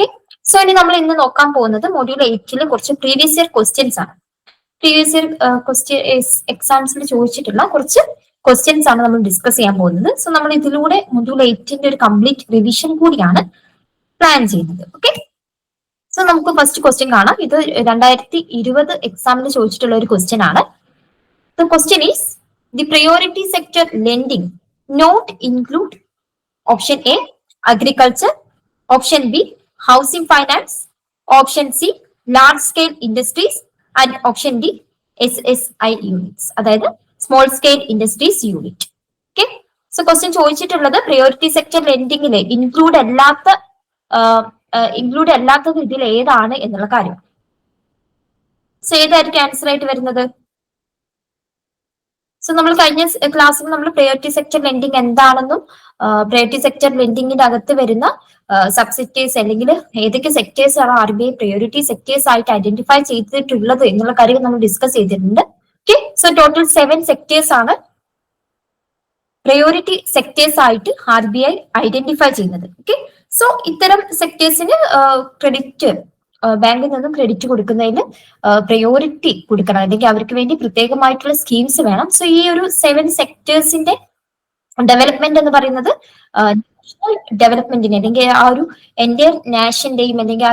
Okay, so ഇനി നമ്മൾ ഇന്ന് നോക്കാൻ പോകുന്നത് മൊഡ്യൂൾ 8 കുറച്ച് പ്രീവിയസ് ഇയർ ക്വസ്റ്റ്യൻസ് ആണ്. പ്രീവിയസ് ഇയർ എക്സാംസിൽ ചോദിച്ചിട്ടുള്ള കുറച്ച് ക്വസ്റ്റ്യൻസ് ആണ് നമ്മൾ ഡിസ്കസ് ചെയ്യാൻ പോകുന്നത്. സോ നമ്മൾ ഇതിലൂടെ മൊഡ്യൂൾ 8 ഒരു കംപ്ലീറ്റ് റിവിഷൻ കൂടിയാണ് പ്ലാൻ ചെയ്യുന്നത്. ഓക്കെ, സോ നമുക്ക് ഫസ്റ്റ് ക്വസ്റ്റ്യൻ കാണാം. ഇത് 2020 എക്സാമിന് ചോദിച്ചിട്ടുള്ള ഒരു ക്വസ്റ്റ്യൻ ആണ്. The question is the priority sector lending not include option A agriculture, option B housing finance, option C large scale industries and option D SSI units, അതായത് small scale industries unit. Okay, so question ചോദിച്ചിട്ടുള്ളത് priority sector ലെൻഡിങ്ങിലെ include അല്ലാത്തത് ഇതിൽ ഏതാണ് എന്നുള്ള കാര്യം. So ഏതായിരിക്കും answer ആയിട്ട് വരുന്നത്? സോ നമ്മൾ കഴിഞ്ഞ ക്ലാസ്സിൽ നമ്മൾ പ്രയോറിറ്റി സെക്ടർ ലെൻഡിങ് എന്താണെന്നും പ്രയോറിറ്റി സെക്ടർ ലെൻഡിങ്ങിന്റെ അകത്ത് വരുന്ന സബ് സെക്ടേഴ്സ് അല്ലെങ്കിൽ ഏതൊക്കെ സെക്ടേഴ്സ് ആണ് RBI പ്രയോറിറ്റി സെക്ടേഴ്സ് ആയിട്ട് ഐഡന്റിഫൈ ചെയ്തിട്ടുള്ളത് എന്നുള്ള കാര്യം നമ്മൾ ഡിസ്കസ് ചെയ്തിട്ടുണ്ട്. ഓക്കെ, സോ ടോട്ടൽ 7 സെക്ടേഴ്സ് ആണ് പ്രയോറിറ്റി സെക്ടേഴ്സ് ആയിട്ട് RBI ഐഡന്റിഫൈ ചെയ്യുന്നത്. ഓക്കെ, സോ ഇത്തരം സെക്ടേഴ്സിന് ക്രെഡിറ്റ് ബാങ്കിൽ നിന്നും ക്രെഡിറ്റ് കൊടുക്കുന്നതിന് പ്രയോറിറ്റി കൊടുക്കണം, അല്ലെങ്കിൽ അവർക്ക് വേണ്ടി പ്രത്യേകമായിട്ടുള്ള സ്കീംസ് വേണം. സോ ഈ ഒരു 7 സെക്ടേഴ്സിന്റെ ഡെവലപ്മെന്റ് എന്ന് പറയുന്നത് നാഷണൽ ഡെവലപ്മെന്റിന് അല്ലെങ്കിൽ ആ ഒരു എൻ്റെ നാഷന്റെയും അല്ലെങ്കിൽ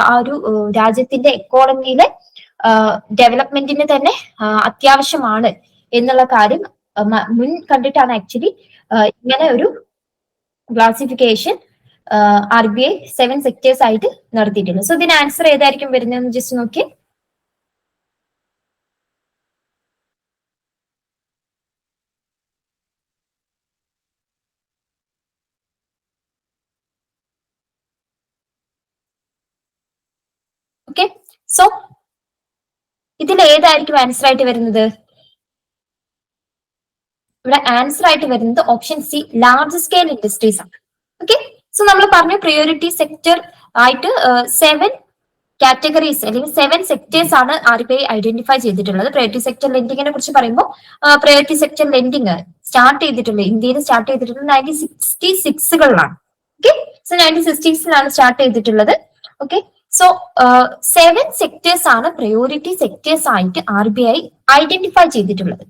ആ ഒരു രാജ്യത്തിന്റെ എക്കോണമിയിലെ ഡെവലപ്മെന്റിന് തന്നെ അത്യാവശ്യമാണ് എന്നുള്ള കാര്യം മുൻ കണ്ടിട്ടാണ് ആക്ച്വലി ഇങ്ങനെ ഒരു ക്ലാസിഫിക്കേഷൻ RBI 7 സെക്ടേഴ്സ് ആയിട്ട് നടത്തിയിട്ടുണ്ട്. സോ ഇതിന് ആൻസർ ഏതായിരിക്കും വരുന്നതെന്ന് ജസ്റ്റ് നോക്കി. ഓക്കെ, സോ ഇതിൽ ഏതായിരിക്കും ആൻസർ ആയിട്ട് വരുന്നത്? ഇവിടെ ആൻസർ ആയിട്ട് വരുന്നത് option C large scale industries ആണ്. ഓക്കെ, സോ നമ്മൾ പറഞ്ഞു പ്രയോറിറ്റി സെക്ടർ ആയിട്ട് 7 കാറ്റഗറീസ് അല്ലെങ്കിൽ 7 സെക്ടേഴ്സ് ആണ് RBI ഐഡന്റിഫൈ ചെയ്തിട്ടുള്ളത്. പ്രയോറിറ്റി സെക്ടർ ലെൻഡിങ്ങിനെ കുറിച്ച് പറയുമ്പോൾ പ്രയോറിറ്റി സെക്ടർ ലെൻഡിങ് സ്റ്റാർട്ട് ചെയ്തിട്ടുള്ളത് ഇന്ത്യയിൽ സ്റ്റാർട്ട് ചെയ്തിട്ടുള്ളത് 1966കളിലാണ്. ഓക്കെ, സോ 1960ലാണ് സ്റ്റാർട്ട് ചെയ്തിട്ടുള്ളത്. ഓക്കെ, സോ 7 സെക്ടേഴ്സ് ആണ് പ്രയോറിറ്റി സെക്ടേഴ്സ് ആയിട്ട് RBI ഐഡന്റിഫൈ ചെയ്തിട്ടുള്ളത്.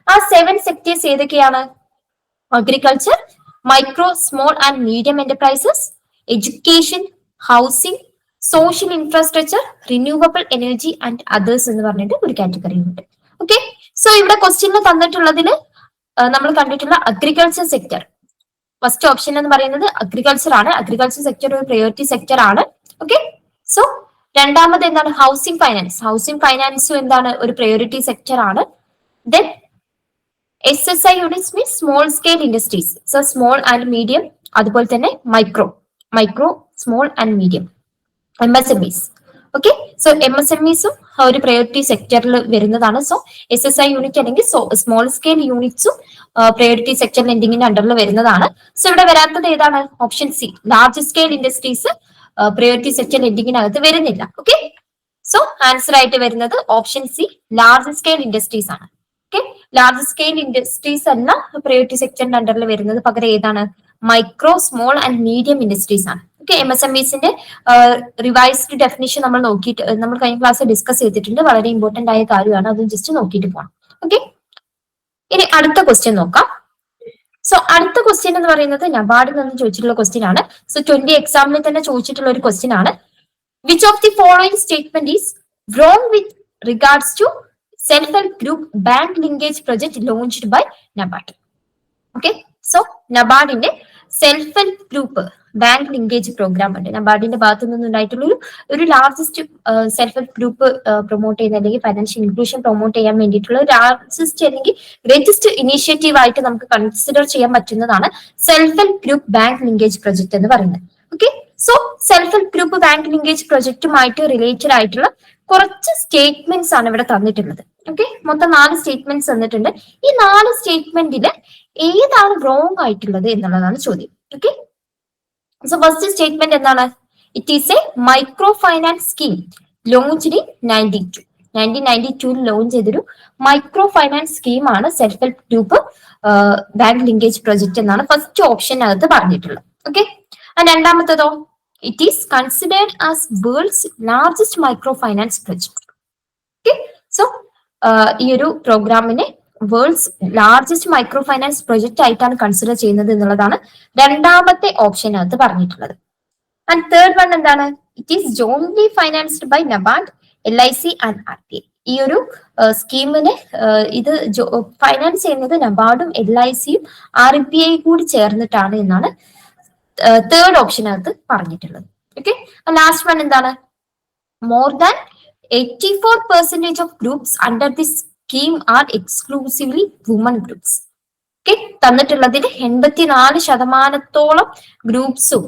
ആ 7 സെക്ടേഴ്സ് ഏതൊക്കെയാണ്? Agriculture, micro small and medium enterprises, education, housing, social infrastructure, renewable energy and others എന്ന് പറഞ്ഞിട്ട് ഒരു കാറ്റഗറി ഉണ്ട്. ഓക്കെ, സോ ഇവിടെ ക്വസ്റ്റ്യനിൽ തന്നിട്ടുള്ളതിൽ നമ്മൾ കണ്ടിട്ടുള്ള അഗ്രികൾച്ചർ സെക്ടർ ഫസ്റ്റ് ഓപ്ഷൻ എന്ന് പറയുന്നത് അഗ്രികൾച്ചർ ആണ്. അഗ്രികൾച്ചർ സെക്ടർ ഒരു പ്രയോറിറ്റി സെക്ടർ ആണ്. ഓക്കെ, സോ രണ്ടാമത് എന്താണ്? Housing finance. ഹൗസിംഗ് ഫൈനാൻസും എന്താണ്? ഒരു പ്രയോറിറ്റി സെക്ടർ ആണ്. Then SSI units means small scale industries. So small and medium, അതുപോലെ തന്നെ micro small and medium MSMEs. Okay, so MSMEസും ഒരു പ്രയോറിറ്റി സെക്ടറിൽ വരുന്നതാണ്. സോ SSI യൂണിറ്റ് അല്ലെങ്കിൽ സ്മോൾ സ്കെയിൽ യൂണിറ്റ്സും പ്രയോറിറ്റി സെക്ടർ ലെൻഡിങ്ങിന്റെ അണ്ടറിൽ വരുന്നതാണ്. സോ ഇവിടെ വരാത്തത് ഏതാണ്? Option C large scale industries priority sector ലെൻഡിങ്ങിനകത്ത് വരുന്നില്ല. ഓക്കെ, സോ ആൻസർ ആയിട്ട് വരുന്നത് option C large scale industries ആണ്. ഓക്കെ, ലാർജ് സ്കെയിൽ ഇൻഡസ്ട്രീസ് അല്ല പ്രയോറിറ്റി സെക്ടറിന്റെ അണ്ടറിൽ വരുന്നത്, പകരം ഏതാണ്? Micro small and medium industries ആണ്. ഓക്കെ, MSMEസിന്റെ റിവൈസ്ഡ് ഡെഫിനിഷൻ നമ്മൾ നോക്കിയിട്ട് നമ്മൾ കഴിഞ്ഞ ക്ലാസ്സിൽ ഡിസ്കസ് ചെയ്തിട്ടുണ്ട്. വളരെ ഇമ്പോർട്ടന്റ് ആയ കാര്യമാണ്, അത് ജസ്റ്റ് നോക്കിയിട്ട് പോകണം. ഓക്കെ, ഇനി അടുത്ത ക്വസ്റ്റ്യൻ നോക്കാം. സോ അടുത്ത ക്വസ്റ്റ്യൻ എന്ന് പറയുന്നത് നബാർഡിൽ നിന്ന് ചോദിച്ചിട്ടുള്ള ക്വസ്റ്റ്യൻ ആണ്. സോ 20 എക്സാമിൽ തന്നെ ചോദിച്ചിട്ടുള്ള ഒരു ക്വസ്റ്റ്യൻ ആണ്. Which of the following statement is wrong with regards to self-help group bank linkage project launched by NABARD? Okay, so നബാർഡിന്റെ self help group bank linkage program ഉണ്ട്. നബാർഡിന്റെ ഭാഗത്തു നിന്നുണ്ടായിട്ടുള്ള ഒരു largest self help group promote ചെയ്യുന്ന അല്ലെങ്കിൽ financial inclusion promote ചെയ്യാൻ വേണ്ടിയിട്ടുള്ള ലാർജസ്റ്റ് അല്ലെങ്കിൽ ഗ്രേറ്റസ്റ്റ് ഇനീഷ്യേറ്റീവ് ആയിട്ട് നമുക്ക് കൺസിഡർ ചെയ്യാൻ പറ്റുന്നതാണ് self help group bank linkage project എന്ന് പറയുന്നത്. Okay, so self help group bank linkage പ്രൊജക്റ്റുമായിട്ട് റിലേറ്റഡ് ആയിട്ടുള്ള കുറച്ച് സ്റ്റേറ്റ്മെന്റ്സ് ആണ് ഇവിടെ തന്നിട്ടുള്ളത്. ഓക്കെ, മൊത്തം 4 സ്റ്റേറ്റ്മെന്റ്സ് തന്നിട്ടുണ്ട്. ഈ 4 സ്റ്റേറ്റ്മെന്റില് ഏതാണ് റോങ് ആയിട്ടുള്ളത് എന്നുള്ളതാണ് ചോദ്യം. ഓക്കെ, സോ ഫസ്റ്റ് സ്റ്റേറ്റ്മെന്റ് എന്താണ്? It is a micro finance scheme launched in 1992 launch ചെയ്തൊരു മൈക്രോ ഫൈനാൻസ് സ്കീമാണ് self help group bank linkage project എന്നാണ് ഫസ്റ്റ് ഓപ്ഷനകത്ത് പറഞ്ഞിട്ടുള്ളത്. ഓക്കെ, രണ്ടാമത്തേതോ it is considered as world's largest micro finance project. Okay, so ഈ ഒരു പ്രോഗ്രാമിനെ world's largest micro finance project ആയിട്ടാണ് കൺസിഡർ ചെയ്യുന്നത് എന്നുള്ളതാണ് രണ്ടാമത്തെ ഓപ്ഷനകത്ത് പറഞ്ഞിട്ടുള്ളത്. ആൻഡ് തേർഡ് വൺ എന്താണ്? It is jointly financed by NABARD, LIC and RBI. ഈ ഒരു സ്കീമിന് ഇത് ഫൈനാൻസ് ചെയ്യുന്നത് നബാർഡും LICയും RBI കൂടി ചേർന്നിട്ടാണ് എന്നാണ് തേർഡ് ഓപ്ഷനകത്ത് പറഞ്ഞിട്ടുള്ളത്. ഓക്കെ, ലാസ്റ്റ് വൺ എന്താണ്? More than 84% of groups under this scheme are exclusively woman groups. Okay, തന്നിട്ടുള്ളതിൽ 84% ഗ്രൂപ്പ്സും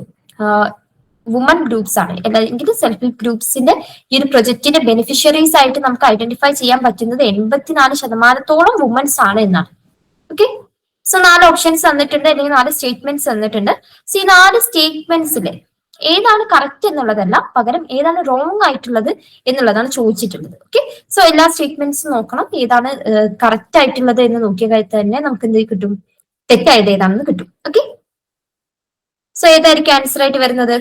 വുമൺ ഗ്രൂപ്പ്സ് ആണ്, അല്ലെങ്കിൽ സെൽഫ് ഹെൽപ്പ് ഗ്രൂപ്പ്സിന്റെ ഈ ഒരു പ്രൊജക്ടിന്റെ ബെനിഫിഷ്യറീസ് ആയിട്ട് നമുക്ക് ഐഡന്റിഫൈ ചെയ്യാൻ പറ്റുന്നത് 84% വുമൻസ് ആണ് എന്നാണ്. ഓക്കെ, സോ 4 ഓപ്ഷൻസ് തന്നിട്ടുണ്ട്, അല്ലെങ്കിൽ 4 സ്റ്റേറ്റ്മെന്റ്സ് തന്നിട്ടുണ്ട്. സോ ഈ 4 സ്റ്റേറ്റ്മെന്റ്സിൽ ഏതാണ് കറക്റ്റ് എന്നുള്ളതല്ല, പകരം ഏതാണ് റോങ് ആയിട്ടുള്ളത് എന്നുള്ളതാണ് ചോദിച്ചിട്ടുള്ളത്. ഓക്കെ, സോ എല്ലാ സ്റ്റേറ്റ്മെന്റ്സും നോക്കണം, ഏതാണ് കറക്റ്റ് ആയിട്ടുള്ളത് എന്ന് നോക്കിയ കാര്യം തന്നെ നമുക്ക് എന്ത് കിട്ടും? തെറ്റായത് ഏതാണെന്ന് കിട്ടും. ഓക്കെ, സോ ഏതായിരിക്കും ആൻസർ ആയിട്ട് വരുന്നത്?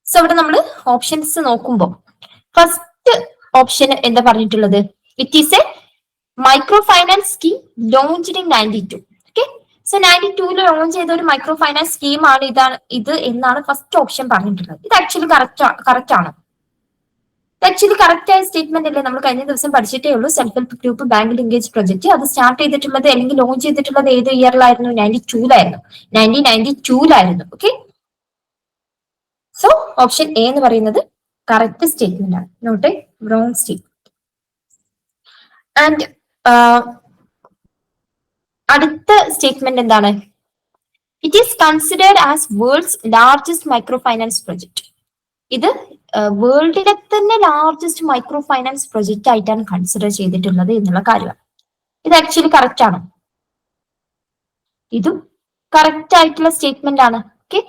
സോ ഇവിടെ നമ്മൾ ഓപ്ഷൻസ് നോക്കുമ്പോൾ ഫസ്റ്റ് ഓപ്ഷൻ എന്താ പറഞ്ഞിട്ടുള്ളത്? It is a micro finance scheme launched in 92. Okay, so 92 launch ചെയ്ത ഒരു മൈക്രോ ഫൈനാൻസ് സ്കീം ആണ് ഇത് എന്നാണ് ഫസ്റ്റ് ഓപ്ഷൻ പറഞ്ഞിട്ടുള്ളത്. ഇത് ആക്ച്വലി കറക്റ്റ് ആണ്. ആക്ച്വലി കറക്റ്റ് ആയ സ്റ്റേറ്റ്മെന്റ് അല്ലേ? നമ്മൾ കഴിഞ്ഞ ദിവസം പഠിച്ചിട്ടേ ഉള്ളൂ. Self help group bank linkage project അത് സ്റ്റാർട്ട് ചെയ്തിട്ടുള്ളത് അല്ലെങ്കിൽ ലോഞ്ച് ചെയ്തിട്ടുള്ളത് ഏത് ഇയറിലായിരുന്നു? 92 1992 ഓക്കെ, സോ ഓപ്ഷൻ എ എന്ന് പറയുന്നത് കറക്റ്റ് സ്റ്റേറ്റ്മെന്റ് ആണ്, not a wrong statement. And അടുത്ത സ്റ്റേറ്റ്മെന്റ് എന്താണ്? It is considered as world's largest micro finance project. ഇത് വേൾഡിലെ തന്നെ ലാർജസ്റ്റ് മൈക്രോ ഫൈനാൻസ് പ്രൊജക്ട് ആയിട്ടാണ് കൺസിഡർ ചെയ്തിട്ടുള്ളത് എന്നുള്ള കാര്യമാണ്. ഇത് ആക്ച്വലി കറക്റ്റ് ആണ്, ഇതും കറക്റ്റ് ആയിട്ടുള്ള സ്റ്റേറ്റ്മെന്റ് ആണ്. ഓക്കെ,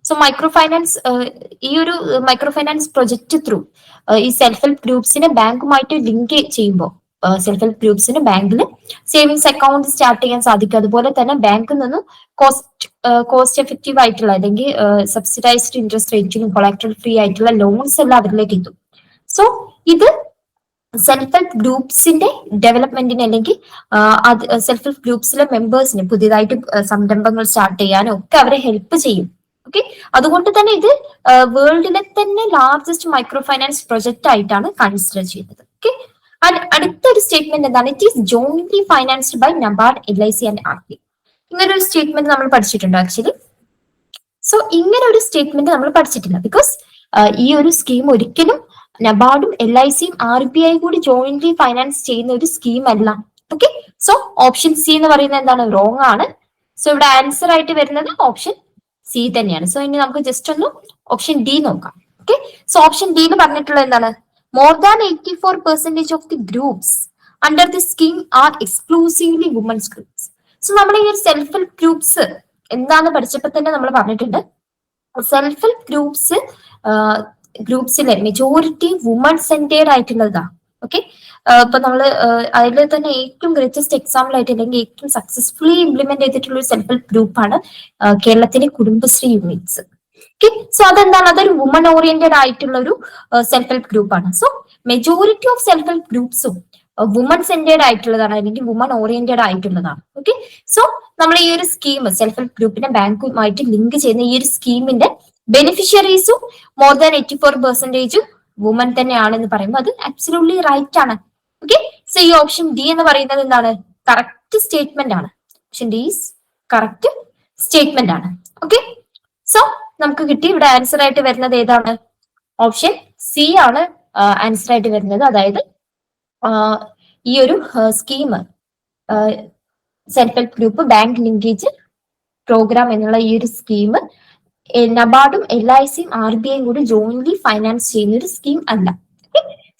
സോ മൈക്രോ ഫൈനാൻസ് ഈ ഒരു മൈക്രോ ഫൈനാൻസ് പ്രൊജക്ട് ത്രൂ ഈ സെൽഫ് ഹെൽപ്പ് ഗ്രൂപ്പ്സിനെ ബാങ്കുമായിട്ട് ലിങ്ക് ചെയ്യുമ്പോൾ സെൽഫ് ഹെൽപ്പ് ഗ്രൂപ്പ്സിന് ബാങ്കിൽ സേവിങ്സ് അക്കൗണ്ട് സ്റ്റാർട്ട് ചെയ്യാൻ സാധിക്കും. അതുപോലെ തന്നെ ബാങ്കിൽ നിന്നും കോസ്റ്റ് എഫക്റ്റീവ് ആയിട്ടുള്ള അല്ലെങ്കിൽ സബ്സിഡൈസ്ഡ് ഇൻട്രസ്റ്റ് റേറ്റിലും കൊളാക്ടറൽ ഫ്രീ ആയിട്ടുള്ള ലോൺസ് എല്ലാം അവരിലേക്ക് എത്തും. സോ ഇത് സെൽഫ് ഹെൽപ്പ് ഗ്രൂപ്പ്സിന്റെ ഡെവലപ്മെന്റിന് അല്ലെങ്കിൽ സെൽഫ് ഹെൽപ്പ് ഗ്രൂപ്പ്സിലെ മെമ്പേഴ്സിന് പുതിയതായിട്ട് സംരംഭങ്ങൾ സ്റ്റാർട്ട് ചെയ്യാനും ഒക്കെ അവരെ ഹെൽപ്പ് ചെയ്യും. ഓക്കെ, അതുകൊണ്ട് തന്നെ ഇത് വേൾഡിലെ തന്നെ ലാർജസ്റ്റ് മൈക്രോ ഫൈനാൻസ് പ്രൊജക്ട് ആയിട്ടാണ് കൺസിഡർ ചെയ്യുന്നത്. ഓക്കെ, അടുത്തൊരു സ്റ്റേറ്റ്മെന്റ് എന്താണ്? It is jointly financed by NABARD, LIC and RBI. ഇങ്ങനെ ഒരു സ്റ്റേറ്റ്മെന്റ് നമ്മൾ പഠിച്ചിട്ടുണ്ടോ ആക്ച്വലി? സോ ഇങ്ങനെ ഒരു സ്റ്റേറ്റ്മെന്റ് നമ്മൾ പഠിച്ചിട്ടില്ല, ബിക്കോസ് ഈ ഒരു സ്കീം ഒരിക്കലും നബാർഡും LICയും RBI കൂടി ജോയിന്റ്ലി ഫൈനാൻസ് ചെയ്യുന്ന ഒരു സ്കീം അല്ല. ഓക്കെ, സോ ഓപ്ഷൻ സി എന്ന് പറയുന്നത് എന്താണ്? റോങ് ആണ്. സോ ഇവിടെ ആൻസർ ആയിട്ട് വരുന്നത് ഓപ്ഷൻ സി തന്നെയാണ്. സോ ഇനി നമുക്ക് ജസ്റ്റ് ഒന്ന് ഓപ്ഷൻ ഡി നോക്കാം. ഓക്കെ, സോ ഓപ്ഷൻ ഡിയിൽ പറഞ്ഞിട്ടുള്ളത് എന്താണ്? More than 84% of the groups under the scheme are exclusively women's groups. So നമ്മൾ ഈ ഒരു സെൽഫ് ഹെൽപ്പ് ഗ്രൂപ്പ്സ് എന്താന്ന് പഠിച്ചപ്പോൾ തന്നെ നമ്മൾ പറഞ്ഞിട്ടുണ്ട്, സെൽഫ് ഹെൽപ്പ് ഗ്രൂപ്പ്സിലെ മെജോറിറ്റി വുമൺ സെന്റേഡ് ആയിട്ടുള്ളതാണ്. ഓക്കെ, ഇപ്പൊ നമ്മള് അതിൽ തന്നെ ഏറ്റവും ഗ്രേറ്റസ്റ്റ് എക്സാമ്പിൾ ആയിട്ട് അല്ലെങ്കിൽ ഏറ്റവും സക്സസ്ഫുള്ളി ഇംപ്ലിമെന്റ് ചെയ്തിട്ടുള്ള ഒരു സെൽഫ് ഹെൽപ്പ് ഗ്രൂപ്പാണ് കേരളത്തിലെ കുടുംബശ്രീ യൂണിറ്റ്സ്. ഓക്കെ, സോ അതെന്താണ്? അതൊരു വുമൺ ഓറിയന്റഡ് ആയിട്ടുള്ള ഒരു സെൽഫ് ഹെൽപ്പ് ഗ്രൂപ്പാണ്. So majority of self help ഗ്രൂപ്പ്സും വുമൺ സെന്റേഡ് ആയിട്ടുള്ളതാണ് അല്ലെങ്കിൽ വുമൺ ഓറിയന്റഡ് ആയിട്ടുള്ളതാണ്. ഓക്കെ, സോ നമ്മൾ ഈ ഒരു സ്കീം സെൽഫ് ഹെൽപ്പ് ഗ്രൂപ്പിനെ ബാങ്കുമായിട്ട് ലിങ്ക് ചെയ്യുന്ന ഈ ഒരു സ്കീമിന്റെ ബെനിഫിഷ്യറീസും മോർ ദാൻ 84% വുമൻ തന്നെയാണെന്ന് പറയുമ്പോൾ അത് അബ്സല്യൂട്ട്ലി റൈറ്റ് ആണ്. ഓക്കെ, സോ ഈ ഓപ്ഷൻ ഡി എന്ന് പറയുന്നത് എന്താണ്? കറക്റ്റ് സ്റ്റേറ്റ്മെന്റ് ആണ്. Option D is correct statement ആണ്. ഓക്കെ, സോ നമുക്ക് കിട്ടി. ഇവിടെ ആൻസർ ആയിട്ട് വരുന്നത് ഏതാണ്? ഓപ്ഷൻ സി ആണ് ആൻസർ ആയിട്ട് വരുന്നത്. അതായത് ഈ ഒരു scheme self help group bank linkage programme എന്നുള്ള ഈ ഒരു സ്കീം നബാർഡും LICയും RBIയും കൂടി ജോയിന്റ്ലി ഫൈനാൻസ് ചെയ്യുന്ന ഒരു സ്കീം അല്ല.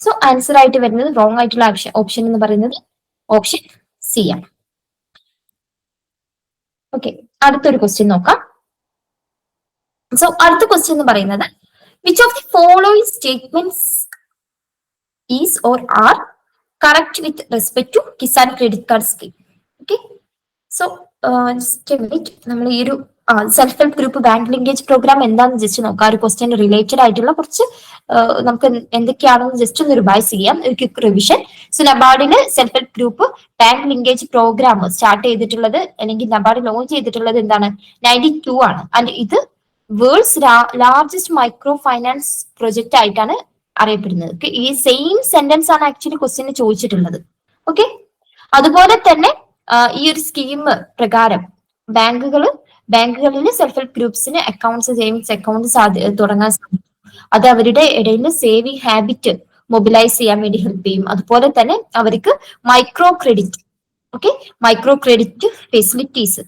സോ ആൻസർ ആയിട്ട് വരുന്നത് റോങ് ആയിട്ടുള്ള ഓപ്ഷൻ എന്ന് പറയുന്നത് ഓപ്ഷൻ സി ആണ്. ഓക്കെ, അടുത്തൊരു ക്വസ്റ്റ്യൻ നോക്കാം. സോ അടുത്ത ക്വസ്റ്റ്യൻ എന്ന് പറയുന്നത് which of the following statements is or are correct with respect to Kisan credit card scheme. Okay, so just minute, നമ്മൾ ഈ ഒരു self help group bank linkage programme എന്താണെന്ന് ജസ്റ്റ് നോക്കാം. ഒരു ക്വസ്റ്റ്യൻ റിലേറ്റഡ് ആയിട്ടുള്ള കുറച്ച് നമുക്ക് എന്തൊക്കെയാണെന്ന് ജസ്റ്റ് ഒന്ന് റിവൈസ് ചെയ്യാം, ഒരു ക്വിക്ക് റിവിഷൻ. സോ നബാർഡില് self help group bank linkage programme start ചെയ്തിട്ടുള്ളത് അല്ലെങ്കിൽ നബാർഡ് ലോഞ്ച് ചെയ്തിട്ടുള്ളത് എന്താണ് 92 ആണ്. ആൻഡ് ഇത് world's largest micro finance project ആയിട്ടാണ് അറിയപ്പെടുന്നത്. ഈ സെയിം സെന്റൻസ് ആണ് ആക്ച്വലി ക്വസ്റ്റ്യന് ചോദിച്ചിട്ടുള്ളത്. ഓക്കെ, അതുപോലെ തന്നെ ഈ ഒരു സ്കീം പ്രകാരം ബാങ്കുകളിൽ സെൽഫ് ഹെൽപ്പ് ഗ്രൂപ്പ്സിന് അക്കൗണ്ട്സ്, സേവിങ്സ് അക്കൗണ്ട്സ് തുടങ്ങാൻ സാധിക്കും. അത് അവരുടെ ഇടയിൽ സേവിങ് ഹാബിറ്റ് മൊബിലൈസ് ചെയ്യാൻ വേണ്ടി ഹെൽപ്പ് ചെയ്യും. അതുപോലെ തന്നെ അവർക്ക് micro credit, okay, micro credit facilities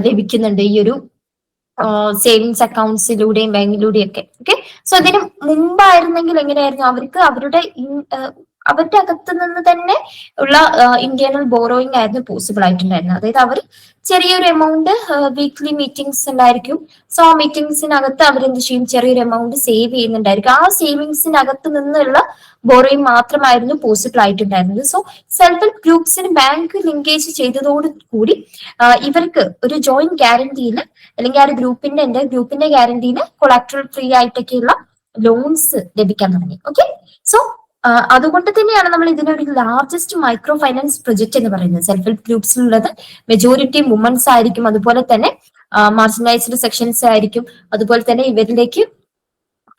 ലഭിക്കുന്നുണ്ട് ഈ ഒരു സേവിങ്സ് അക്കൗണ്ട്സിലൂടെയും ബാങ്കിലൂടെയും ഒക്കെ. ഓക്കെ, സോ അതിന് മുമ്പായിരുന്നെങ്കിൽ എങ്ങനെയായിരുന്നു, അവർക്ക് അവരുടെ അകത്ത് നിന്ന് തന്നെ ഉള്ള ഇന്റേണൽ ബോറോയിങ് ആയിരുന്നു പോസിബിൾ ആയിട്ടുണ്ടായിരുന്നത്. അതായത് അവർ ചെറിയൊരു എമൗണ്ട് വീക്ക്ലി മീറ്റിംഗ്സ് ഉണ്ടായിരിക്കും. സോ ആ മീറ്റിംഗ്സിനകത്ത് അവരെന്ത് ചെയ്യും, ചെറിയൊരു എമൗണ്ട് സേവ് ചെയ്യുന്നുണ്ടായിരിക്കും. ആ സേവിങ്സിനകത്ത് നിന്നുള്ള ബോറോയിങ് മാത്രമായിരുന്നു പോസിബിൾ ആയിട്ടുണ്ടായിരുന്നത്. സോ സെൽഫ് ഹെൽപ്പ് ഗ്രൂപ്പ്സിന് ബാങ്ക് ലിങ്കേജ് ചെയ്തതോടുകൂടി ഇവർക്ക് ഒരു ജോയിന്റ് ഗ്യാരണ്ടിയിൽ അല്ലെങ്കിൽ ആ ഒരു ഗ്രൂപ്പിന്റെ ഗ്യാരണ്ടിയിൽ കൊളാക്ടറൽ ഫ്രീ ആയിട്ടൊക്കെയുള്ള ലോൺസ് ലഭിക്കാൻ തുടങ്ങി. ഓക്കെ, സോ അതുകൊണ്ട് തന്നെയാണ് നമ്മൾ ഇതിനൊരു ലാർജസ്റ്റ് മൈക്രോ ഫൈനാൻസ് പ്രൊജക്ട് എന്ന് പറയുന്നത്. സെൽഫ് ഹെൽപ്പ് ഗ്രൂപ്പ്സിലുള്ളത് മെജോറിറ്റി വുമൻസ് ആയിരിക്കും, അതുപോലെ തന്നെ മാർജിനലൈസ്ഡ് സെക്ഷൻസ് ആയിരിക്കും, അതുപോലെ തന്നെ ഇവരിലേക്ക്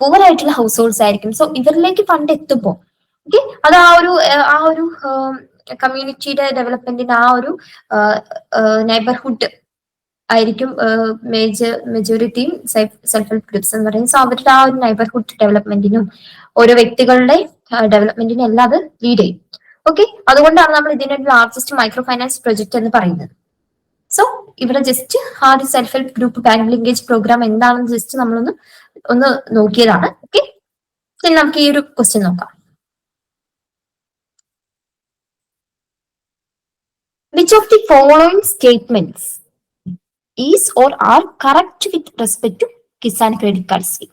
പൂവർ ആയിട്ടുള്ള ഹൗസ് ഹോൾഡ്സ് ആയിരിക്കും. സോ ഇവരിലേക്ക് ഫണ്ട് എത്തുമ്പോൾ ഓക്കെ, അത് ആ ഒരു കമ്മ്യൂണിറ്റിയുടെ ഡെവലപ്മെന്റിന് ആ ഒരു നെയ്ബർഹുഡ് ആയിരിക്കും മെജോറിറ്റിയും സെൽഫ് ഹെൽപ്പ് ഗ്രൂപ്പ്സ് എന്ന് പറയുന്നത്. സോ അവരുടെ ആ ഒരു നെയ്ബർഹുഡ് ഡെവലപ്മെന്റിനും ഓരോ വ്യക്തികളുടെ ഡെവലപ്മെന്റിനും എല്ലാം അത് ലീഡ് ചെയ്യും. ഓക്കെ, അതുകൊണ്ടാണ് നമ്മൾ ഇതിന്റെ ലാർജസ്റ്റ് മൈക്രോ ഫൈനാൻസ് പ്രൊജക്ട് എന്ന് പറയുന്നത്. സോ ഇവിടെ ജസ്റ്റ് ആ ഒരു self help group bank linkage programme എന്താണെന്ന് ജസ്റ്റ് ഒന്ന് നോക്കിയതാണ്. ഓക്കെ, ഇനി നമുക്ക് ഈ ഒരു ക്വസ്റ്റ്യൻ നോക്കാം. Which of the following statements is or are correct with respect to Kisan credit card scheme?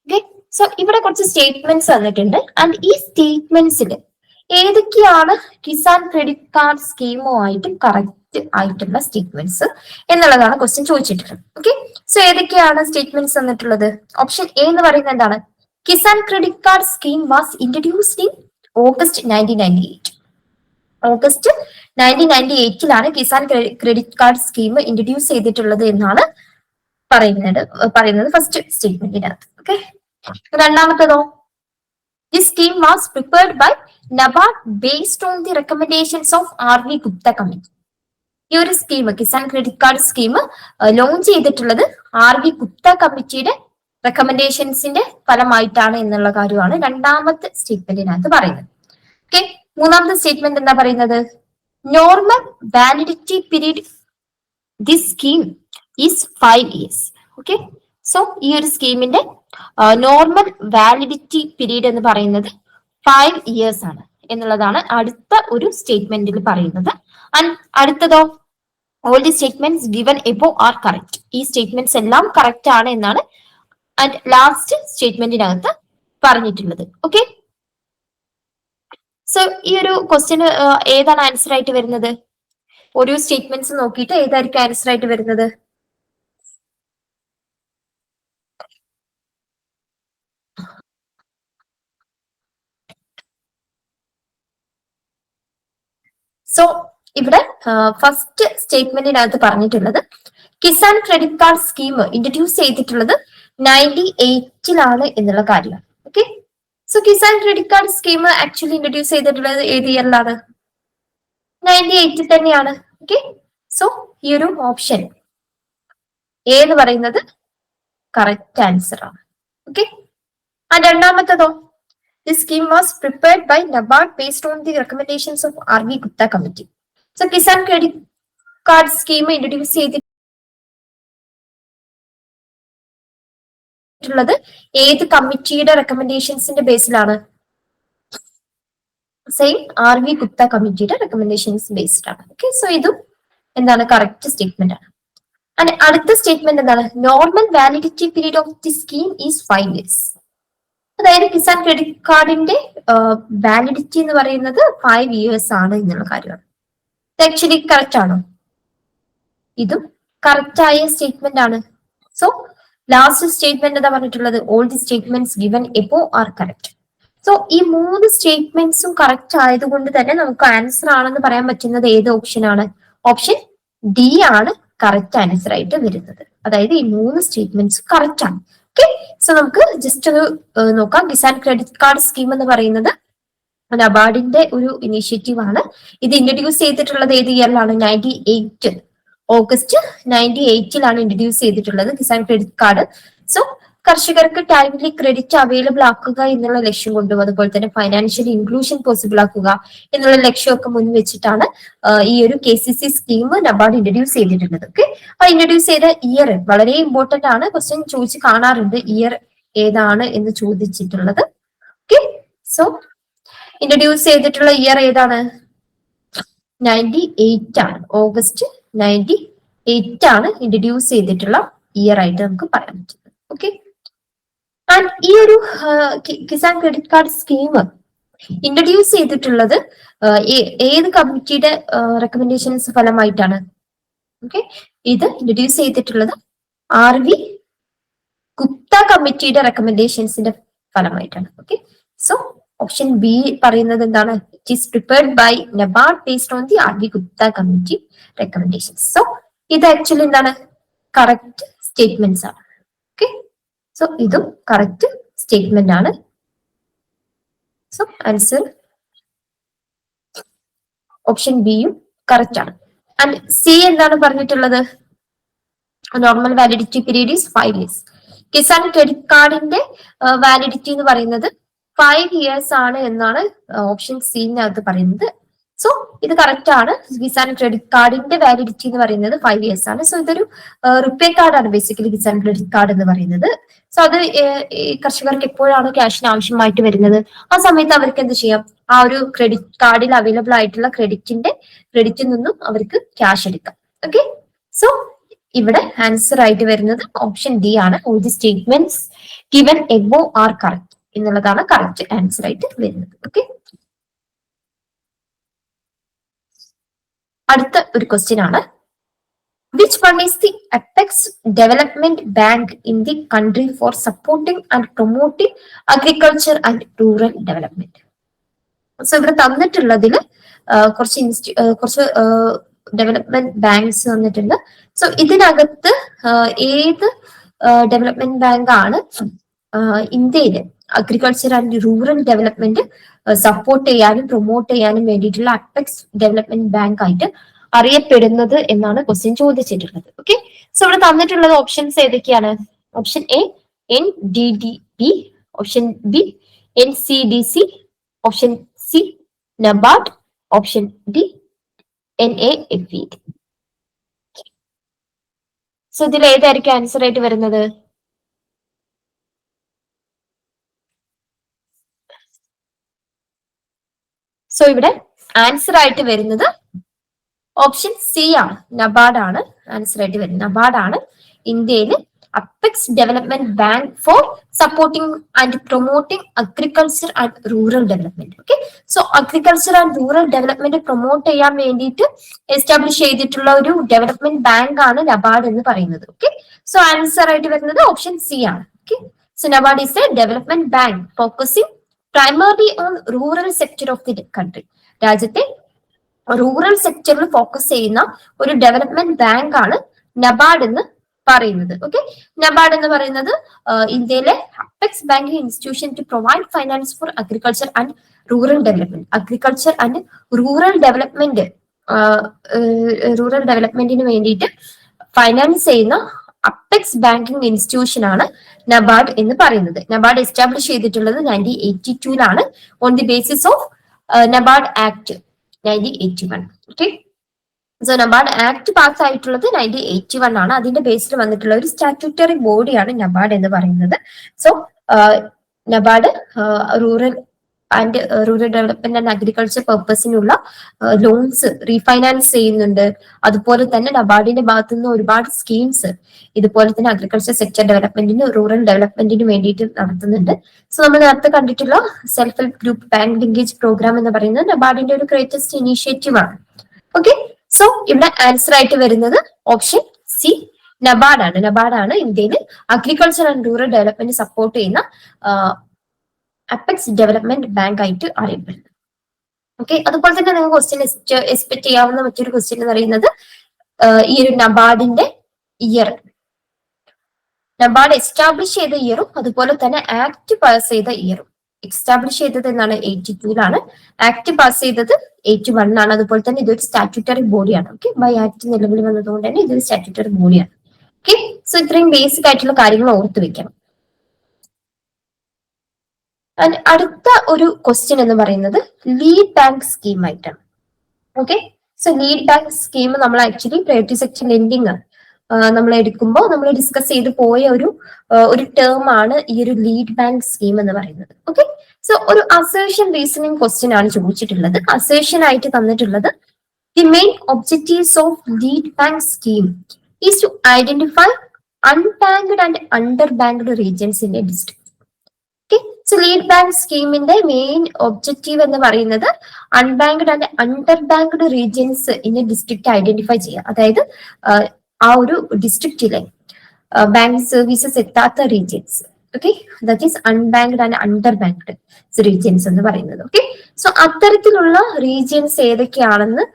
Okay, so ഇവിടെ കുറച്ച് സ്റ്റേറ്റ്മെന്റ്സ് തന്നിട്ടുണ്ട്. ആൻഡ് ഈ സ്റ്റേറ്റ്മെന്റ്സിൽ ഏതൊക്കെയാണ് കിസാൻ ക്രെഡിറ്റ് കാർഡ് സ്കീമുമായിട്ട് കറക്റ്റ് ആയിട്ടുള്ള സ്റ്റേറ്റ്മെന്റ്സ് എന്നുള്ളതാണ് ക്വസ്റ്റ്യൻ ചോദിച്ചിട്ടുള്ളത്. ഓക്കെ, സോ ഏതൊക്കെയാണ് സ്റ്റേറ്റ്മെന്റ്സ് തന്നിട്ടുള്ളത്? ഓപ്ഷൻ എ എന്ന് പറയുന്നത് എന്താണ്, Kisan credit card scheme was introduced in August 1998. August 1998 Kisan credit card scheme introduce ചെയ്തിട്ടുള്ളത് എന്നാണ് പറയുന്നത് ഫസ്റ്റ് സ്റ്റേറ്റ്മെന്റിനകത്ത്. ഓക്കെ, രണ്ടാമത്തേതോ, this scheme was prepared by NABARD based on the recommendations of RV Gupta committee. ഈ ഒരു scheme Kisan credit card scheme launch ചെയ്തിട്ടുള്ളത് RV Gupta കമ്മിറ്റിയുടെ റെക്കമെൻഡേഷൻസിന്റെ ഫലമായിട്ടാണ് എന്നുള്ള കാര്യമാണ് രണ്ടാമത്തെ സ്റ്റേറ്റ്മെന്റിനകത്ത് പറയുന്നത്. ഓക്കെ, മൂന്നാമത്തെ സ്റ്റേറ്റ്മെന്റ് എന്താ പറയുന്നത്, normal validity period this scheme is 5 years. Okay, so ഈ ഒരു സ്കീമിന്റെ നോർമൽ വാലിഡിറ്റി പീരീഡ് എന്ന് പറയുന്നത് 5 years ആണ് എന്നുള്ളതാണ് അടുത്ത ഒരു സ്റ്റേറ്റ്മെന്റിൽ പറയുന്നത്. ആൻഡ് അടുത്തതോ, all the statements given above are correct. ഈ സ്റ്റേറ്റ്മെന്റ്സ് എല്ലാം കറക്റ്റ് ആണ് എന്നാണ് ആൻഡ് ലാസ്റ്റ് സ്റ്റേറ്റ്മെന്റിനകത്ത് പറഞ്ഞിട്ടുള്ളത്. ഓക്കെ, സോ ഈ ഒരു ക്വസ്റ്റ്യന് ഏതാണ് ആൻസർ ആയിട്ട് വരുന്നത്? ഓരോ സ്റ്റേറ്റ്മെന്റ്സ് നോക്കിയിട്ട് ഏതായിരിക്കും ആൻസർ ആയിട്ട് വരുന്നത്? സോ ഇവിടെ ഫസ്റ്റ് സ്റ്റേറ്റ്മെന്റിനകത്ത് പറഞ്ഞിട്ടുള്ളത് Kisan credit card scheme introduce ചെയ്തിട്ടുള്ളത് 98 എന്നുള്ള കാര്യമാണ്. Okay, so Kisan credit card scheme actually introduce ചെയ്തിട്ടുള്ളത് ഏത് ഇയറിലാണ്? 98 തന്നെയാണ്. ഓക്കെ, സോ ഈ ഒരു ഓപ്ഷൻ എന്ന് പറയുന്നത് കറക്റ്റ് ആൻസർ ആണ്. ഓക്കെ, രണ്ടാമത്തതോ, the scheme was prepared by NABARD based on the recommendations of RV Gupta committee. So Kisan credit card scheme introduce ചെയ്തിട്ടുള്ളത് ഏത് കമ്മിറ്റിയുടെ റെക്കമെൻഡേഷൻസിന്റെ ബേസിലാണ്? സെയിം RV ഗുപ്ത കമ്മിറ്റിയുടെ റെക്കമെൻഡേഷൻസ് ബേസ്ഡ് ആണ്. ഓക്കെ, സോ ഇതും എന്താണ് കറക്റ്റ് സ്റ്റേറ്റ്മെന്റ് ആണ്. ആൻഡ് അടുത്ത സ്റ്റേറ്റ്മെന്റ് എന്താണ്, normal validity period of the scheme is 5 years. അതായത് കിസാൻ ക്രെഡിറ്റ് കാർഡിന്റെ വാലിഡിറ്റി എന്ന് പറയുന്നത് 5 years ആണ് എന്നുള്ള കാര്യമാണ്. ഇത് ആക്ച്വലി കറക്റ്റ് ആണോ? ഇതും കറക്റ്റ് ആയ സ്റ്റേറ്റ്മെന്റ് ആണ്. സോ ലാസ്റ്റ് സ്റ്റേറ്റ്മെന്റ് എന്താ പറഞ്ഞിട്ടുള്ളത്? All the statements given above are correct. So ഈ 3 സ്റ്റേറ്റ്മെന്റ്സും കറക്റ്റ് ആയതുകൊണ്ട് തന്നെ നമുക്ക് ആൻസർ ആണെന്ന് പറയാൻ പറ്റുന്നത് ഏത് ഓപ്ഷൻ ആണ്? ഓപ്ഷൻ ഡി ആണ് കറക്റ്റ് ആൻസർ ആയിട്ട് വരുന്നത്. അതായത് ഈ 3 സ്റ്റേറ്റ്മെന്റ്സ് കറക്റ്റ് ആണ്. ഓക്കെ, സോ നമുക്ക് ജസ്റ്റ് ഒന്ന് നോക്കാം. കിസാൻ ക്രെഡിറ്റ് കാർഡ് സ്കീം എന്ന് പറയുന്നത് നബാർഡിന്റെ ഒരു ഇനീഷ്യേറ്റീവ് ആണ്. ഇത് ഇൻട്രൊഡ്യൂസ് ചെയ്തിട്ടുള്ളത് ഏത് ഇയറിലാണ്? 98 ഓഗസ്റ്റ് 98 ഇൻട്രൊഡ്യൂസ് ചെയ്തിട്ടുള്ളത് കിസാൻ ക്രെഡിറ്റ് കാർഡ്. സോ കർഷകർക്ക് ടൈംലി ക്രെഡിറ്റ് അവൈലബിൾ ആക്കുക എന്നുള്ള ലക്ഷ്യം കൊണ്ടും അതുപോലെ തന്നെ ഫൈനാൻഷ്യൽ ഇൻക്ലൂഷൻ പോസിബിൾ ആക്കുക എന്നുള്ള ലക്ഷ്യമൊക്കെ മുൻവെച്ചിട്ടാണ് ഈ ഒരു KCC സ്കീം നബാർഡ് ഇൻട്രൊഡ്യൂസ് ചെയ്തിട്ടുള്ളത്. ഓക്കെ, അപ്പൊ ഇൻട്രൊഡ്യൂസ് ചെയ്ത ഇയർ വളരെ ഇമ്പോർട്ടന്റ് ആണ്. ക്വസ്റ്റ്യൻ ചോദിച്ച് കാണാറുണ്ട് ഇയർ ഏതാണ് എന്ന് ചോദിച്ചിട്ടുള്ളത്. ഓക്കെ, സോ ഇൻട്രൊഡ്യൂസ് ചെയ്തിട്ടുള്ള ഇയർ ഏതാണ്? 98 ആണ്. ഓഗസ്റ്റ് 98 ആണ് ഇൻട്രൊഡ്യൂസ് ചെയ്തിട്ടുള്ള ഇയർ ആയിട്ട് നമുക്ക് പറയാൻ പറ്റുന്നത്. ഓക്കെ, ആൻഡ് ഈ ഒരു Kisan credit card scheme introduce ചെയ്തിട്ടുള്ളത് ഏത് കമ്മിറ്റിയുടെ റെക്കമെൻഡേഷൻസ് ഫലമായിട്ടാണ്? ഓക്കെ, ഇത് ഇൻട്രൊഡ്യൂസ് ചെയ്തിട്ടുള്ളത് RV ഗുപ്ത കമ്മിറ്റിയുടെ റെക്കമെൻഡേഷൻസിന്റെ ഫലമായിട്ടാണ്. ഓക്കെ, സോ ഓപ്ഷൻ ബി പറയുന്നത് എന്താണ്? It is prepared by NABARD based on the RV Gupta committee recommendations. So ഇത് ആക്ച്വലി എന്താണ്? കറക്റ്റ് സ്റ്റേറ്റ്മെന്റ്സ് ആണ്. ഓക്കെ, സോ ഇതും കറക്റ്റ് സ്റ്റേറ്റ്മെന്റ് ആണ്. സോ ആൻസർ ഓപ്ഷൻ ബിയും കറക്റ്റ് ആണ്. ആൻഡ് സി എന്താണ് പറഞ്ഞിട്ടുള്ളത്? Normal validity period is 5 years. Kisan credit കാർഡിന്റെ വാലിഡിറ്റി എന്ന് പറയുന്നത് 5 years ആണ് എന്നാണ് ഓപ്ഷൻ സിനകത്ത് പറയുന്നത്. സോ ഇത് കറക്റ്റ് ആണ്. കിസാൻ ക്രെഡിറ്റ് കാർഡിന്റെ വാലിഡിറ്റി എന്ന് പറയുന്നത് 5 years ആണ്. സോ ഇതൊരു റുപേ കാർഡാണ് ബേസിക്കലി കിസാൻ ക്രെഡിറ്റ് കാർഡ് എന്ന് പറയുന്നത്. സോ അത് കർഷകർക്ക് എപ്പോഴാണ് ക്യാഷിന് ആവശ്യമായിട്ട് വരുന്നത് ആ സമയത്ത് അവർക്ക് എന്ത് ചെയ്യാം? ആ ഒരു ക്രെഡിറ്റ് കാർഡിൽ അവൈലബിൾ ആയിട്ടുള്ള ക്രെഡിറ്റിൽ നിന്നും അവർക്ക് ക്യാഷ് എടുക്കാം. ഓക്കെ, സോ ഇവിടെ ആൻസർ ആയിട്ട് വരുന്നത് ഓപ്ഷൻ ഡി ആണ്. All the statements given above are correct എന്നുള്ളതാണ് കറക്റ്റ് ആൻസർ ആയിട്ട് വരുന്നത്. ഓക്കെ, അടുത്ത ഒരു ക്വസ്റ്റ്യൻ ആണ്. Which one is the apex development bank in the country four supporting and promoting agriculture and rural development? So ഇവിടെ തന്നിട്ടുള്ളതിൽ കുറച്ച് development banks വന്നിട്ടുണ്ട്. So ഇതിനകത്ത് ഏത് ഡെവലപ്മെന്റ് ബാങ്ക് ആണ് ഇന്ത്യയില് agriculture and rural development support ചെയ്യാനും പ്രൊമോട്ട് ചെയ്യാനും വേണ്ടിയിട്ടുള്ള അപെക്സ് ഡെവലപ്മെന്റ് ബാങ്ക് ആയിട്ട് അറിയപ്പെടുന്നത് എന്നാണ് ക്വസ്റ്റ്യൻ ചോദിച്ചിട്ടുള്ളത്. ഓക്കെ, സോ ഇവിടെ തന്നിട്ടുള്ളത് ഓപ്ഷൻസ് ഏതൊക്കെയാണ്? Option A NDDB, option B NCDC, option C NABARD, option D NAFED. So ഇതിൽ ഏതായിരിക്കും ആൻസർ ആയിട്ട് വരുന്നത്? സോ ഇവിടെ ആൻസർ ആയിട്ട് വരുന്നത് ഓപ്ഷൻ സി ആണ്. നബാർഡ് ആണ് ആൻസർ ആയിട്ട് വരുന്നത്. നബാർഡ് ആണ് ഇന്ത്യയിൽ apex development bank for supporting and promoting agriculture and rural development. Okay, so agriculture and rural development promote ചെയ്യാൻ വേണ്ടിയിട്ട് എസ്റ്റാബ്ലിഷ് ചെയ്തിട്ടുള്ള ഒരു ഡെവലപ്മെന്റ് ബാങ്ക് ആണ് നബാർഡ് എന്ന് പറയുന്നത്. ഓക്കെ, സോ ആൻസർ ആയിട്ട് വരുന്നത് ഓപ്ഷൻ സി ആണ്. Okay, so NABARD is A development bank focusing primarily on rural sector of the country. രാജ്യത്തെ റൂറൽ സെക്ടറിൽ ഫോക്കസ് ചെയ്യുന്ന ഒരു ഡെവലപ്മെന്റ് ബാങ്ക് ആണ് നബാർഡ് എന്ന് പറയുന്നത്. ഓക്കെ, നബാർഡ് എന്ന് പറയുന്നത് ഇന്ത്യയിലെ apex banking institution to provide finance for agriculture and rural development. Agriculture and rural ഡെവലപ്മെന്റിന് വേണ്ടിയിട്ട് ഫൈനാൻസ് ചെയ്യുന്ന അപെക്സ് ബാങ്കിങ് ഇൻസ്റ്റിറ്റ്യൂഷൻ ആണ് നബാർഡ് എന്ന് പറയുന്നത്. നബാർഡ് എസ്റ്റാബ്ലിഷ് ചെയ്തിട്ടുള്ളത് 1982 on the basis of NABARD act 1981. Okay, so NABARD act pass ആയിട്ടുള്ളത് 1981 ആണ്. അതിന്റെ ബേസിൽ വന്നിട്ടുള്ള ഒരു സ്റ്റാറ്റ്യൂട്ടറി ബോഡിയാണ് നബാർഡ് എന്ന് പറയുന്നത്. So NABARD rural and rural development and agriculture പർപ്പസിനുള്ള ലോൺസ് റീഫൈനാൻസ് ചെയ്യുന്നുണ്ട്. അതുപോലെ തന്നെ നബാർഡിന്റെ ഭാഗത്തു നിന്ന് ഒരുപാട് സ്കീംസ് ഇതുപോലെ തന്നെ അഗ്രികൾച്ചർ സെക്ടർ ഡെവലപ്മെന്റിന് റൂറൽ ഡെവലപ്മെന്റിന് വേണ്ടിയിട്ട് നടത്തുന്നുണ്ട്. സോ നമ്മൾ നേരത്തെ കണ്ടിട്ടുള്ള self help group bank linkage programme എന്ന് പറയുന്നത് നബാർഡിന്റെ ഒരു ഗ്രേറ്റസ്റ്റ് ഇനീഷ്യേറ്റീവ് ആണ്. ഓക്കെ, സോ ഇവിടെ ആൻസർ ആയിട്ട് വരുന്നത് ഓപ്ഷൻ സി നബാർഡാണ്. നബാർഡാണ് ഇന്ത്യയിൽ agriculture and rural development support ചെയ്യുന്ന അപ്പെക്സ് ഡെവലപ്മെന്റ് ബാങ്ക് ആയിട്ട് അറിയപ്പെടുന്നത്. ഓക്കെ, അതുപോലെ തന്നെ നിങ്ങൾക്ക് ക്വസ്റ്റ്യൻ എക്സ്പെക്ട് ചെയ്യാവുന്ന മറ്റൊരു ക്വസ്റ്റ്യൻ എന്ന് പറയുന്നത് ഈ ഒരു നബാർഡിന്റെ ഇയർ, നബാർഡ് എസ്റ്റാബ്ലിഷ് ചെയ്ത ഇയറും അതുപോലെ തന്നെ ആക്ട് പാസ് ചെയ്ത ഇയറും. എസ്റ്റാബ്ലിഷ് ചെയ്തത് എന്നാണ് 82-ലാണ്, ആക്ട് പാസ് ചെയ്തത് 81-ലാണ്. അതുപോലെ തന്നെ ഇതൊരു സ്റ്റാറ്റ്യൂട്ടറി ബോഡിയാണ്. ഓക്കെ, ബൈ ആക്ട് നിലവിൽ വന്നതുകൊണ്ട് തന്നെ ഇതൊരു സ്റ്റാറ്റ്യൂട്ടറി ബോഡിയാണ്. ഓക്കെ, സോ ഇത്രയും ബേസിക് ആയിട്ടുള്ള കാര്യങ്ങൾ ഓർത്ത് വെക്കണം. അടുത്ത ഒരു ക്വസ്റ്റ്യൻ എന്ന് പറയുന്നത് ലീഡ് ബാങ്ക് സ്കീം ആയിട്ടാണ്. Okay, so lead bank scheme നമ്മൾ ആക്ച്വലി പ്രയോറിറ്റി സെക്ടർ ലെൻഡിങ് നമ്മൾ എടുക്കുമ്പോൾ നമ്മൾ ഡിസ്കസ് ചെയ്ത് പോയ ഒരു ടേം ആണ് ഈ ഒരു ലീഡ് ബാങ്ക് സ്കീം എന്ന് പറയുന്നത്. ഓക്കെ, സോ ഒരു അസേർഷൻ റീസണിങ് ക്വസ്റ്റ്യൻ ആണ് ചോദിച്ചിട്ടുള്ളത്. അസേർഷൻ ആയിട്ട് തന്നിട്ടുള്ളത് the main objectives of lead bank scheme is to identify unbanked and under banked regions in a district. So lead bank സ്കീമിന്റെ മെയിൻ ഒബ്ജക്റ്റീവ് എന്ന് പറയുന്നത് unbanked and under banked regions in a district identify ചെയ്യുക. അതായത് ആ ഒരു ഡിസ്ട്രിക്റ്റിലെ bank services എത്താത്ത regions. Okay, that is unbanked and under banked regions എന്ന് പറയുന്നത്. ഓക്കെ, സോ അത്തരത്തിലുള്ള റീജിയൻസ് ഏതൊക്കെയാണെന്ന്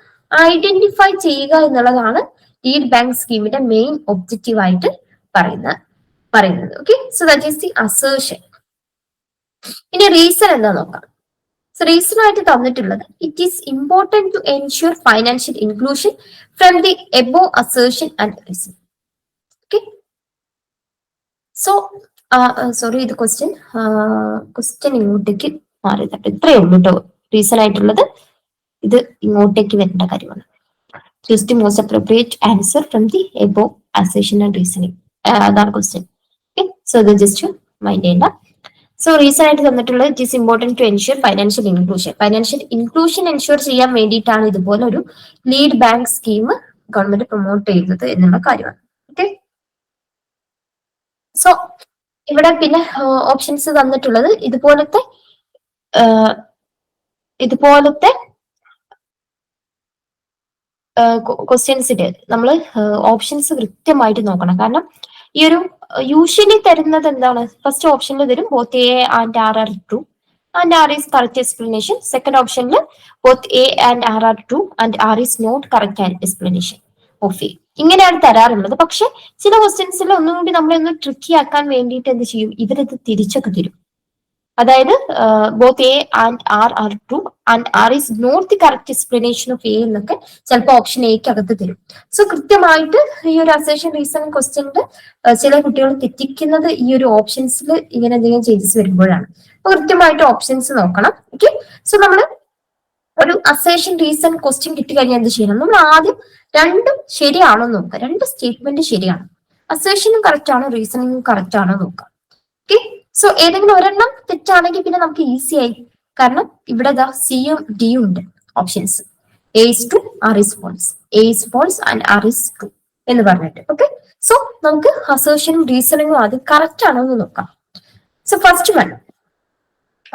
ഐഡന്റിഫൈ ചെയ്യുക എന്നുള്ളതാണ് ലീഡ് ബാങ്ക് സ്കീമിന്റെ മെയിൻ ഒബ്ജക്റ്റീവ് ആയിട്ട് പറയുന്നത്. Okay, so that is the assertion. ഇനി റീസൺ എന്താ നോക്കാം. റീസൺ ആയിട്ട് തന്നിട്ടുള്ളത് it is important to ensure financial inclusion from the above assertion and reason. Okay, so sorry, ഇത് ക്വസ്റ്റ്യൻ ഇങ്ങോട്ടേക്ക് മാറി തട്ടെ. ഇത്രയേ ഉള്ളൂ കേട്ടോ റീസൺ ആയിട്ടുള്ളത്. ഇത് ഇങ്ങോട്ടേക്ക് വരേണ്ട കാര്യമാണ്. Choose the most appropriate answer from the above assertion and reasoning, അതാണ് ക്വസ്റ്റ്യൻ. ഓക്കെ, സോ ഇത് ജസ്റ്റ് മൈൻഡ് ചെയ്യേണ്ട. സോ റീസൺ ആയിട്ട് തന്നിട്ടുള്ളത് it is important to ensure financial inclusion. Financial inclusion ensure ചെയ്യാൻ വേണ്ടിയിട്ടാണ് ഇതുപോലെ ഒരു lead bank scheme government promote ചെയ്യുന്നത് എന്നുള്ള കാര്യമാണ്. ഓക്കെ, സോ ഇവിടെ പിന്നെ ഓപ്ഷൻസ് തന്നിട്ടുള്ളത് ഇതുപോലത്തെ ക്വസ്റ്റ്യൻസിന്റെ നമ്മൾ ഓപ്ഷൻസ് കൃത്യമായിട്ട് നോക്കണം. കാരണം ഈ ഒരു യൂഷ്വലി തരുന്നത് എന്താണ്, ഫസ്റ്റ് ഓപ്ഷനിൽ തരും both A and R are true and R is correct explanation. Second ഓപ്ഷനിൽ both A and R true and R is not correct explanation of A. ഇങ്ങനെയാണ് തരാറുള്ളത്. പക്ഷെ ചില ക്വസ്റ്റ്യൻസിൽ ഒന്നും കൂടി നമ്മളൊന്ന് ട്രിക്കി ആക്കാൻ വേണ്ടിയിട്ട് എന്ത് ചെയ്യും, ഇവരിത് തിരിച്ചൊക്കെ തരും. അതായത് both A and R true and R is not the correct explanation of A എന്നൊക്കെ ചിലപ്പോൾ ഓപ്ഷൻ എക്ക് അകത്ത് തരും. സോ കൃത്യമായിട്ട് ഈ ഒരു അസേർഷൻ റീസൺ ക്വസ്റ്റ്യനിൽ ചില കുട്ടികൾ തെറ്റിക്കുന്നത് ഈ ഒരു ഓപ്ഷൻസിൽ ഇങ്ങനെ എന്തെങ്കിലും ചേഞ്ചസ് വരുമ്പോഴാണ്. അപ്പൊ കൃത്യമായിട്ട് ഓപ്ഷൻസ് നോക്കണം. ഓക്കെ, സോ നമ്മൾ ഒരു അസേർഷൻ റീസൺ ക്വസ്റ്റ്യൻ കിട്ടിക്കഴിഞ്ഞാൽ എന്ത് ചെയ്യണം, നമ്മൾ ആദ്യം രണ്ടും ശരിയാണോ നോക്കുക. രണ്ട് സ്റ്റേറ്റ്മെന്റ് ശരിയാണ്, അസേർഷനും കറക്റ്റ് ആണോ റീസണിങ്ങും കറക്റ്റ് ആണോ നോക്കാം. ഓക്കെ, സോ ഏതെങ്കിലും ഒരെണ്ണം തെറ്റാണെങ്കിൽ പിന്നെ നമുക്ക് ഈസി ആയി. കാരണം ഇവിടെ സിയും ഡിയും ഉണ്ട് options. A is true, R is false, A is false and R is true എന്ന് പറഞ്ഞിട്ട്. ഓക്കെ, സോ നമുക്ക് അസേർഷനും റീസണിങ്ങും ആദ്യം കറക്റ്റ് ആണോ എന്ന് നോക്കാം. സോ ഫസ്റ്റ് വൺ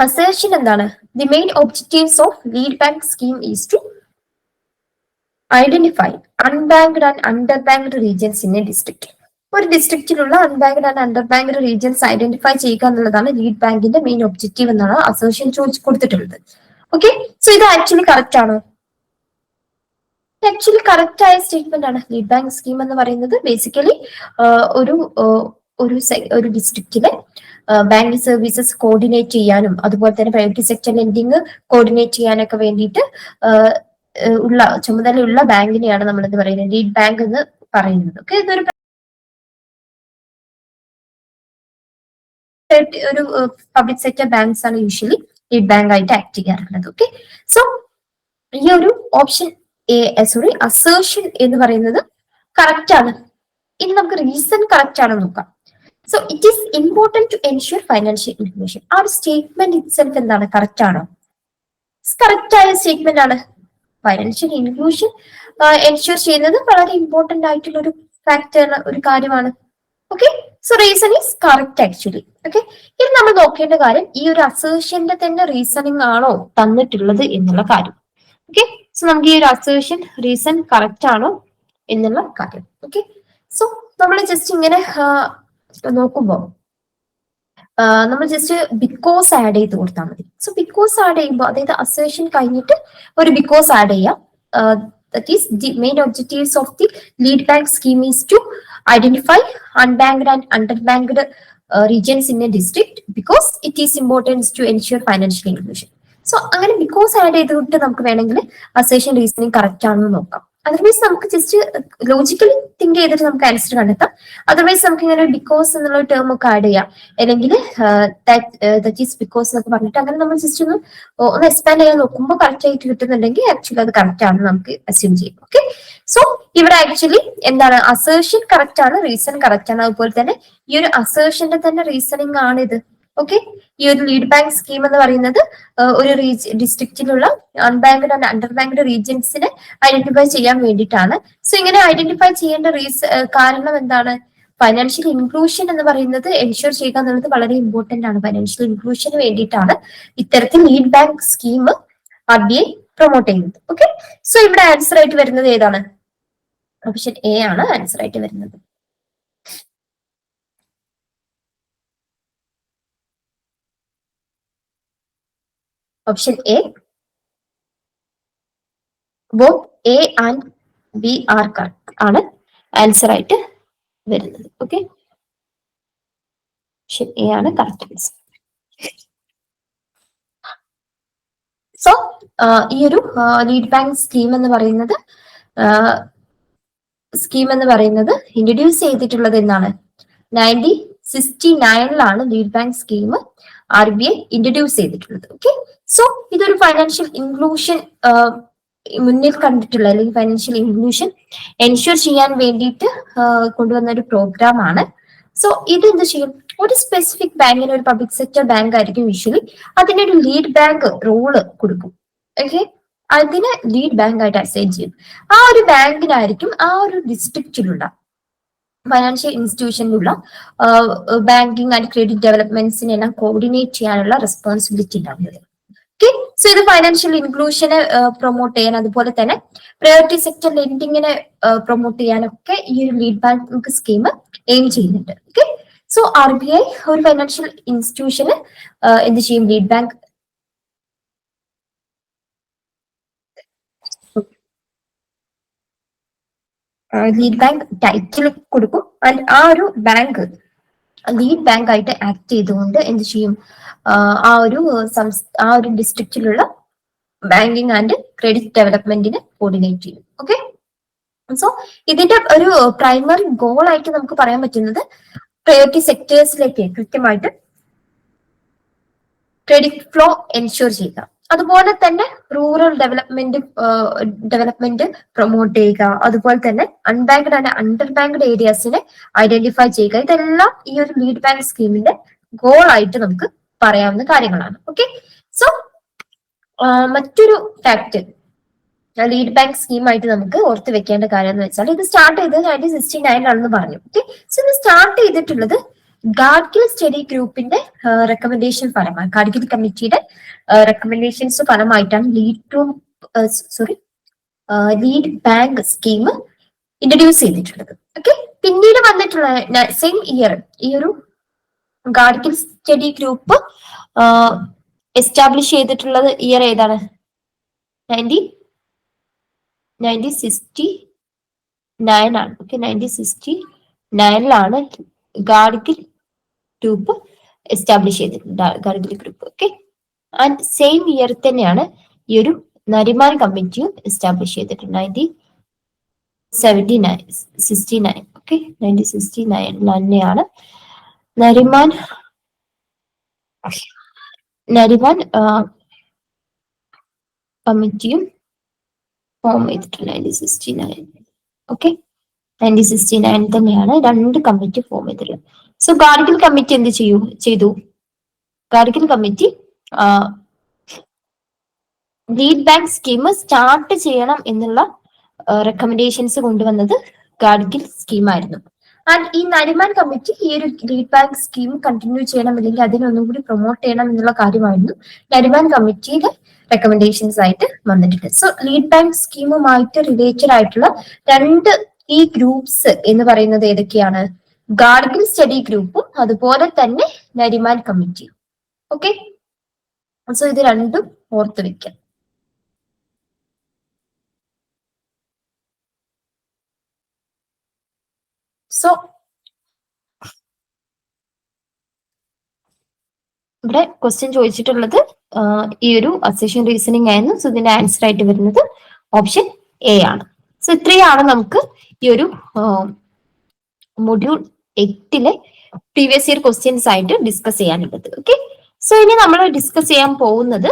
അസേർഷൻ എന്താണ്, the main objectives of lead bank scheme is to identify unbanked and underbanked regions in a district. ഒരു ഡിസ്ട്രിക്റ്റിലുള്ള unbanked and underbanked regions identify ചെയ്യുക എന്നുള്ളതാണ് ലീഡ് ബാങ്കിന്റെ മെയിൻ ഒബ്ജക്റ്റീവ് എന്നാണ് അസോസിയേഷൻ ചോദിച്ചു കൊടുത്തിട്ടുള്ളത്. ഓക്കെ, സോ ഇത് ആക്ച്വലി കറക്റ്റ് ആണോ? ആക്ച്വലി കറക്റ്റ് ആയ സ്റ്റേറ്റ്മെന്റ് ആണ്. ലീഡ് ബാങ്ക് സ്കീം എന്ന് പറയുന്നത് ബേസിക്കലി ഒരു ഡിസ്ട്രിക്റ്റിലെ ബാങ്ക് സർവീസസ് കോർഡിനേറ്റ് ചെയ്യാനും അതുപോലെ തന്നെ പ്രൈവറ്റ് സെക്ടർ ലെൻഡിങ് കോർഡിനേറ്റ് ചെയ്യാനൊക്കെ വേണ്ടിയിട്ട് ഉള്ള ചുമതലയുള്ള ബാങ്കിനെയാണ് നമ്മൾ എന്ത് പറയുന്നത്, ലീഡ് ബാങ്ക് എന്ന് പറയുന്നത്. ഓക്കെ, ഇതൊരു പബ്ലിക് സെക്ടർ ബാങ്ക്സ് ആണ് യൂഷ്വലി ലീഡ് ബാങ്ക് ആയിട്ട് ആക്ട് ചെയ്യാറുള്ളത്. ഓക്കെ, സോ ഈ ഒരു ഓപ്ഷൻ അസേർഷൻ എന്ന് പറയുന്നത് കറക്റ്റ് ആണ്. ഇനി നമുക്ക് റീസൺ കറക്റ്റ് ആണോ നോക്കാം. So it is important to ensure financial inclusion. ആ ഒരു സ്റ്റേറ്റ്മെന്റ് ഇറ്റ്സെൽഫ് എന്താണ്, കറക്റ്റ് ആണോ? കറക്റ്റ് ആയ സ്റ്റേറ്റ്മെന്റ് ആണ്. ഫൈനാൻഷ്യൽ ഇൻക്ലൂഷൻ എൻഷുർ ചെയ്യുന്നത് വളരെ ഇമ്പോർട്ടന്റ് ആയിട്ടുള്ള ഒരു ഫാക്ടർ, ഒരു കാര്യമാണ്. Okay, so reason is correct actually. Okay, ഇനി നമ്മൾ നോക്കേണ്ട കാര്യം ഈ ഒരു അസേഷന്റെ തന്നെ റീസണിങ് ആണോ തന്നിട്ടുള്ളത് എന്നുള്ള കാര്യം. ഓക്കെ, സോ നമുക്ക് ഈ ഒരു അസേഷൻ റീസൺ കറക്റ്റ് ആണോ എന്നുള്ള കാര്യം. ഓക്കെ, സോ നമ്മൾ ജസ്റ്റ് ഇങ്ങനെ നോക്കുമ്പോൾ നമ്മൾ ജസ്റ്റ് ബിക്കോസ് ആഡ് ചെയ്ത് കൊടുത്താൽ മതി. സോ ബിക്കോസ് ആഡ് ചെയ്യുമ്പോൾ, അതായത് അസേഷൻ കഴിഞ്ഞിട്ട് ഒരു ബിക്കോസ് ആഡ് ചെയ്യാം. That is the main objectives of the lead bank scheme is to identify unbanked and underbanked regions in a district because it is important to ensure financial inclusion. So അങ്ങനെ because add ചെയ്തിട്ട് നമുക്ക് വേണമെങ്കിൽ assertion reasoning correct ആണെന്ന് നോക്കാം. Otherwise നമുക്ക് just logically think ചെയ്തിട്ട് നമുക്ക് answer കണ്ടെത്താം. അതർവൈസ് നമുക്ക് ഇങ്ങനെ ബിക്കോസ് എന്നുള്ള ടേം ഒക്കെ ആഡ് ചെയ്യാം, അല്ലെങ്കിൽ ദാറ്റ് ഈസ് ബിക്കോസ് എന്നൊക്കെ പറഞ്ഞിട്ട് അങ്ങനെ നമ്മൾ ജസ്റ്റ് ഒന്ന് എക്സ്പാൻഡ് ചെയ്യാൻ നോക്കുമ്പോൾ കറക്റ്റ് ആയിട്ട് കിട്ടുന്നുണ്ടെങ്കിൽ ആക്ച്വലി അത് കറക്റ്റ് ആണെന്ന് നമുക്ക് അസ്യൂം ചെയ്യാം. ഓക്കെ, സോ ഇവിടെ ആക്ച്വലി എന്താണ്, അസേഷൻ കറക്റ്റ് ആണ്, റീസൺ കറക്റ്റ് ആണ്. അതുപോലെ തന്നെ ഈ ഒരു അസേഷന്റെ തന്നെ റീസണിങ് ആണ് ഇത്. ഓക്കെ, ഈ ഒരു ലീഡ് ബാങ്ക് സ്കീം എന്ന് പറയുന്നത് ഒരു ഡിസ്ട്രിക്റ്റിലുള്ള അൺബാങ്ക്ഡ് ആൻഡ് അണ്ടർബാങ്ക്ഡ് റീജിയൻസിനെ ഐഡന്റിഫൈ ചെയ്യാൻ വേണ്ടിയിട്ടാണ്. സോ ഇങ്ങനെ ഐഡന്റിഫൈ ചെയ്യേണ്ട കാരണം എന്താണ്, ഫൈനാൻഷ്യൽ ഇൻക്ലൂഷൻ എന്ന് പറയുന്നത് എൻഷുർ ചെയ്യുക എന്നുള്ളത് വളരെ ഇമ്പോർട്ടന്റ് ആണ്. ഫൈനാൻഷ്യൽ ഇൻക്ലൂഷന് വേണ്ടിയിട്ടാണ് ഇത്തരത്തിൽ lead bank scheme RBI promote ചെയ്യുന്നത്. ഓക്കെ, സോ ഇവിടെ ആൻസർ ആയിട്ട് വരുന്നത് ഏതാണ്? ഓപ്ഷൻ എ ആണ് ആൻസർ ആയിട്ട് വരുന്നത്. Option A, both A and B are correct ആണ് ആൻസർ ആയിട്ട് വരുന്നത്. ഓക്കെ, ഓപ്ഷൻ എ ആണ് കറക്റ്റ് ആൻസർ. സോ ഈ ഒരു ലീഡ് ബാങ്ക് സ്കീം എന്ന് പറയുന്നത് ഇൻട്രൊഡ്യൂസ് ചെയ്തിട്ടുള്ളത് എന്നാണ് 1969 lead bank scheme RBI introduce ചെയ്തിട്ടുള്ളത്. ഓക്കെ, സോ ഇതൊരു ഫൈനാൻഷ്യൽ ഇൻക്ലൂഷൻ മുന്നിൽ കണ്ടിട്ടുള്ള, അല്ലെങ്കിൽ ഫൈനാൻഷ്യൽ ഇൻക്ലൂഷൻ എൻഷുർ ചെയ്യാൻ വേണ്ടിയിട്ട് കൊണ്ടുവന്ന ഒരു പ്രോഗ്രാം ആണ്. സോ ഇത് എന്ത് ചെയ്യും, ഒരു സ്പെസിഫിക് ബാങ്കിന്, ഒരു പബ്ലിക് സെക്ടർ ബാങ്ക് ആയിരിക്കും യൂഷ്വലി, അതിനൊരു ലീഡ് ബാങ്ക് റോള് കൊടുക്കും. ഓക്കെ, അതിന് ലീഡ് ബാങ്ക് ആയിട്ട് അസൈൻ ചെയ്യും. ആ ഒരു ബാങ്കിനായിരിക്കും ആ ഒരു ഡിസ്ട്രിക്റ്റിലുള്ള ഫൈനാൻഷ്യൽ ഇൻസ്റ്റിറ്റ്യൂഷനിലുള്ള ബാങ്കിങ് ആൻഡ് ക്രെഡിറ്റ് ഡെവലപ്മെന്റ്സിനെല്ലാം കോർഡിനേറ്റ് ചെയ്യാനുള്ള റെസ്പോൺസിബിലിറ്റി ഉണ്ടാവുന്നത്. ഓക്കെ, സോ ഇത് ഫൈനാൻഷ്യൽ ഇൻക്ലൂഷനെ പ്രൊമോട്ട് ചെയ്യാൻ, അതുപോലെ തന്നെ പ്രയോറിറ്റി സെക്ടർ ലെൻഡിങ്ങിനെ പ്രൊമോട്ട് ചെയ്യാനൊക്കെ ഈ ഒരു ലീഡ് ബാങ്ക് സ്കീം എയിം ചെയ്യുന്നുണ്ട്. ഓക്കെ, സോ RBI ഒരു ഫൈനാൻഷ്യൽ ഇൻസ്റ്റിറ്റ്യൂഷന് എന്ത് ചെയ്യും, ലീഡ് ബാങ്ക് ടൈറ്റിൽ കൊടുക്കും. ആൻഡ് ആ ഒരു ബാങ്ക് ലീഡ് ബാങ്ക് ആയിട്ട് ആക്ട് ചെയ്തുകൊണ്ട് എന്ത് ചെയ്യും, ആ ഒരു ഡിസ്ട്രിക്റ്റിലുള്ള ബാങ്കിങ് ആൻഡ് ക്രെഡിറ്റ് ഡെവലപ്മെന്റിനെ കോർഡിനേറ്റ് ചെയ്യും. ഓക്കെ, സോ ഇതിന്റെ ഒരു പ്രൈമറി ഗോൾ ആയിട്ട് നമുക്ക് പറയാൻ പറ്റുന്നത് പ്രയോറിറ്റി സെക്ടേഴ്സിലേക്ക് കൃത്യമായിട്ട് ക്രെഡിറ്റ് ഫ്ലോ എൻഷുർ ചെയ്യുക, അതുപോലെ തന്നെ റൂറൽ ഡെവലപ്മെന്റ് പ്രൊമോട്ട് ചെയ്യുക, അതുപോലെ തന്നെ അൺബാങ്ക്ഡ് ആൻഡ് അണ്ടർബാങ്ക്ഡ് ഏരിയാസിനെ ഐഡന്റിഫൈ ചെയ്യുക. ഇതെല്ലാം ഈ ഒരു ലീഡ് ബാങ്ക് സ്കീമിന്റെ ഗോൾ ആയിട്ട് നമുക്ക് പറയാവുന്ന കാര്യങ്ങളാണ്. ഓക്കെ, സോ മറ്റൊരു ഫാക്ട് ലീഡ് ബാങ്ക് സ്കീമായിട്ട് നമുക്ക് ഓർത്ത് വെക്കേണ്ട കാര്യം എന്ന് വെച്ചാൽ, ഇത് സ്റ്റാർട്ട് ചെയ്തത് 1969 പറഞ്ഞു. ഓക്കെ, സോ ഇത് സ്റ്റാർട്ട് ചെയ്തിട്ടുള്ളത് ഗാഡ്ഗിൽ സ്റ്റഡി ഗ്രൂപ്പിന്റെ റെക്കമെൻഡേഷൻ ഫലമായി, ഗാഡ്ഗിൽ കമ്മിറ്റിയുടെ റെക്കമെൻഡേഷൻസ് ഫലമായിട്ടാണ് ലീഡ് ബാങ്ക് സ്കീം ഇൻട്രൊഡ്യൂസ് ചെയ്തിട്ടുള്ളത്. ഓക്കെ, പിന്നീട് വന്നിട്ടുള്ള സെയിം ഇയർ ഈ ഒരു ഗാഡ്ഗിൽ സ്റ്റഡി ഗ്രൂപ്പ് എസ്റ്റാബ്ലിഷ് ചെയ്തിട്ടുള്ളത് ഇയർ ഏതാണ്? 1969 ആണ്. ഓക്കെ, 1969 ഗാഡ്ഗിൽ ഗ്രൂപ്പ് എസ്റ്റാബ്ലിഷ് ചെയ്തിട്ടുണ്ട്, Gadgil group. Okay, and same year തന്നെയാണ് ഈ ഒരു നരിമാൻ കമ്മിറ്റിയും എസ്റ്റാബ്ലിഷ് ചെയ്തിട്ടുണ്ട്, 1969. ഓക്കെ, 1969 തന്നെയാണ് നരിമാൻ കമ്മിറ്റിയും ഫോം ചെയ്തിട്ടുണ്ട്, 1969. ഓക്കെ, 1969 തന്നെയാണ് രണ്ട് കമ്മിറ്റി ഫോം ചെയ്തിട്ടുള്ളത്. സോ ഗാഡ്ഗിൽ കമ്മിറ്റി എന്ത് ചെയ്തു? Gadgil committee lead bank scheme start ചെയ്യണം എന്നുള്ള റെക്കമെൻഡേഷൻസ് കൊണ്ടുവന്നത് ഗാഡ്ഗിൽ സ്കീമായിരുന്നു. ആൻഡ് ഈ നരിമാൻ കമ്മിറ്റി ഈ ഒരു ലീഡ് ബാങ്ക് സ്കീം കണ്ടിന്യൂ ചെയ്യണം, അല്ലെങ്കിൽ അതിനൊന്നും കൂടി പ്രൊമോട്ട് ചെയ്യണം എന്നുള്ള കാര്യമായിരുന്നു നരിമാൻ കമ്മിറ്റിയുടെ റെക്കമെൻഡേഷൻസ് ആയിട്ട് വന്നിട്ടുണ്ട്. സോ ലീഡ് ബാങ്ക് സ്കീമുമായിട്ട് റിലേറ്റഡ് ആയിട്ടുള്ള രണ്ട് ഈ ഗ്രൂപ്പ്സ് എന്ന് പറയുന്നത് ഏതൊക്കെയാണ്? ഗാഡ്ഗിൽ സ്റ്റഡി ഗ്രൂപ്പും അതുപോലെ തന്നെ നരിമാൻ കമ്മിറ്റിയും. ഓക്കെ, സോ ഇത് രണ്ടും ഓർത്ത് വെക്കാം. സോ ഇവിടെ ക്വസ്റ്റ്യൻ ചോദിച്ചിട്ടുള്ളത് ഈ ഒരു അസെഷൻ റീസണിങ് ആയിരുന്നു. സോ ഇതിന്റെ ആൻസർ ആയിട്ട് വരുന്നത് ഓപ്ഷൻ എ ആണ്. സോ ഇത്രയാണ് നമുക്ക് ഈ ഒരു മൊഡ്യൂൾ 8 പ്രീവിയസ് ഇയർ ക്വസ്റ്റ്യൻസ് ആയിട്ട് ഡിസ്കസ് ചെയ്യാനുള്ളത്. ഓക്കെ, സോ ഇനി നമ്മൾ ഡിസ്കസ് ചെയ്യാൻ പോകുന്നത്